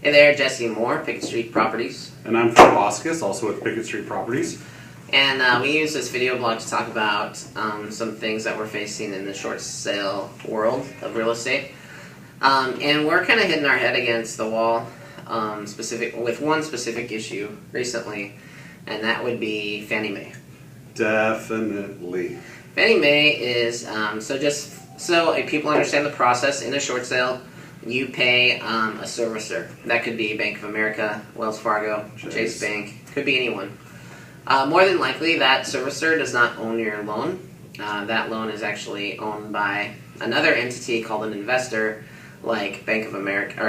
Hey there, Jesse Moore, Pickett Street Properties. And I'm Phil Vasquez, also with Pickett Street Properties. And we use this video blog to talk about some things that we're facing in the short sale world of real estate. And we're kind of hitting our head against the wall with one specific issue recently, and that would be Fannie Mae. Definitely. Fannie Mae is, just so people understand the process, in a short sale, you pay a servicer. That could be Bank of America, Wells Fargo, Chase Bank, could be anyone. More than likely, that servicer does not own your loan. That loan is actually owned by another entity called an investor, like Bank of America,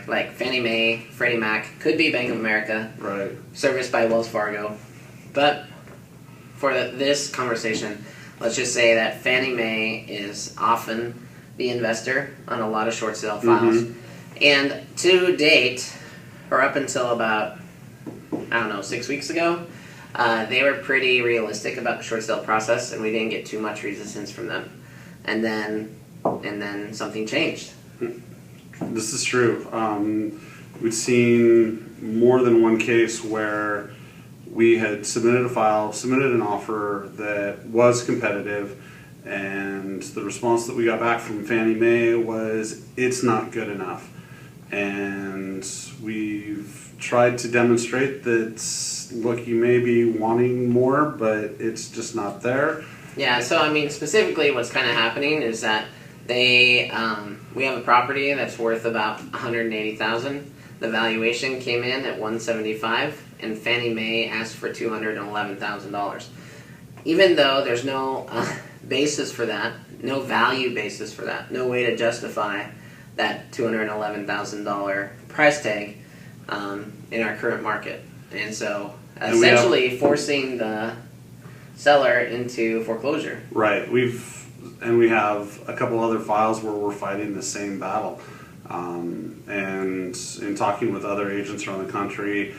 like Fannie Mae, Freddie Mac, could be Bank of America, right? Serviced by Wells Fargo. But for this conversation, let's just say that Fannie Mae is often the investor on a lot of short sale files. And to date, or up until about, 6 weeks ago, they were pretty realistic about the short sale process, and we didn't get too much resistance from them. And then something changed. This is true. We've seen more than one case where we had submitted an offer that was competitive, and the response that we got back from Fannie Mae was, it's not good enough. And we've tried to demonstrate that, look, you may be wanting more, but it's just not there. Yeah, so specifically what's kind of happening is that we have a property that's worth about $180,000. The valuation came in at $175,000, and Fannie Mae asked for $211,000. Even though there's no basis for that, no value basis for that, no way to justify that $211,000 price tag in our current market. And so essentially forcing the seller into foreclosure. Right. We have a couple other files where we're fighting the same battle. And in talking with other agents around the country,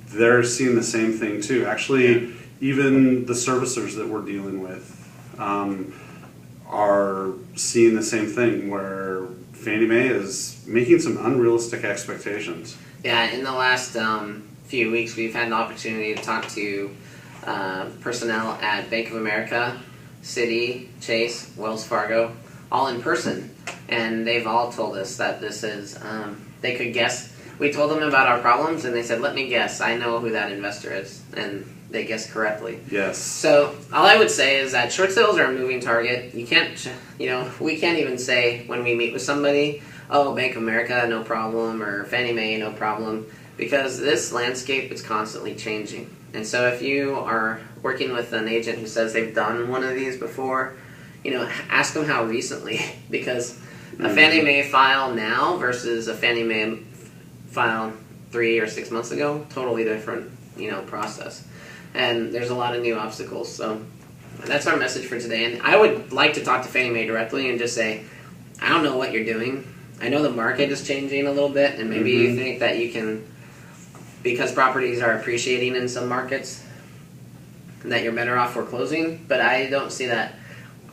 they're seeing the same thing too. Actually, even the servicers that we're dealing with are seeing the same thing, where Fannie Mae is making some unrealistic expectations. Yeah, in the last few weeks, we've had an opportunity to talk to personnel at Bank of America, Citi, Chase, Wells Fargo, all in person, and they've all told us that this is, they could guess. We told them about our problems, and they said, let me guess, I know who that investor is, and they guessed correctly. Yes. So all I would say is that short sales are a moving target. You can't, we can't even say when we meet with somebody, oh, Bank of America, no problem, or Fannie Mae, no problem, because this landscape is constantly changing. And so if you are working with an agent who says they've done one of these before, ask them how recently, because a Fannie Mae file now versus a Fannie Mae file 3 or 6 months ago, totally different, process. And there's a lot of new obstacles. So that's our message for today. And I would like to talk to Fannie Mae directly and just say, I don't know what you're doing. I know the market is changing a little bit, and maybe you think that you can, because properties are appreciating in some markets, that you're better off foreclosing, but I don't see that.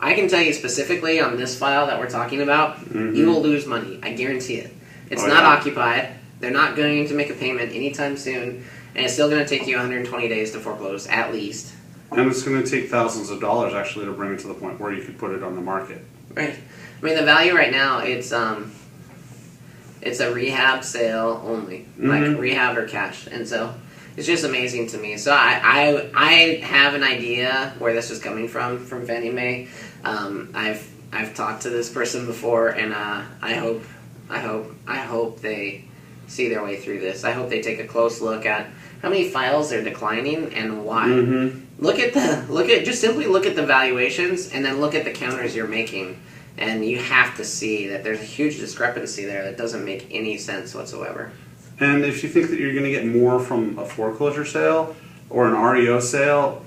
I can tell you specifically on this file that we're talking about, you will lose money. I guarantee it. It's not occupied. They're not going to make a payment anytime soon, and it's still going to take you 120 days to foreclose, at least. And it's going to take thousands of dollars, actually, to bring it to the point where you could put it on the market. Right. The value right now, it's a rehab sale only, like rehab or cash, and so it's just amazing to me. So I have an idea where this is coming from Fannie Mae. I've talked to this person before, and I hope they see their way through this. I hope they take a close look at how many files they're declining and why. Just simply look at the valuations, and then look at the counters you're making. And you have to see that there's a huge discrepancy there that doesn't make any sense whatsoever. And if you think that you're going to get more from a foreclosure sale or an REO sale,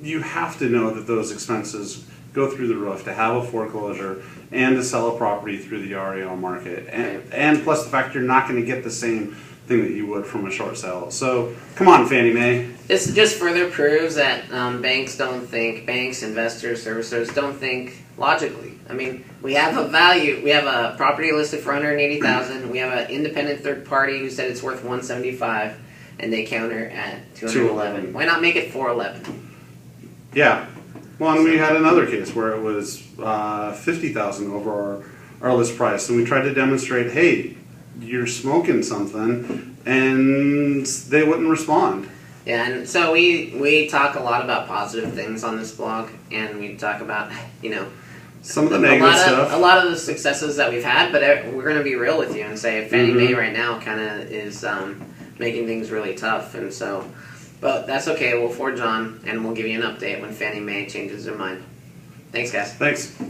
you have to know that those expenses go through the roof to have a foreclosure and to sell a property through the REO market. And plus the fact you're not going to get the same thing that you would from a short sale. So come on, Fannie Mae. This just further proves that banks, investors, servicers don't think logically. I mean, we have a value. We have a property listed for 180,000. We have an independent third party who said it's worth 175, and they counter at 211. Why not make it 411? Yeah. Well, and we had another case where it was 50,000 over our list price, and we tried to demonstrate, hey, you're smoking something, and they wouldn't respond. Yeah, and so we talk a lot about positive things on this blog, and we talk about, you know, some of the negative stuff. A lot of the successes that we've had, but we're going to be real with you and say Fannie Mae right now kind of is making things really tough, and so, but that's okay. We'll forge on, and we'll give you an update when Fannie Mae changes their mind. Thanks, guys. Thanks.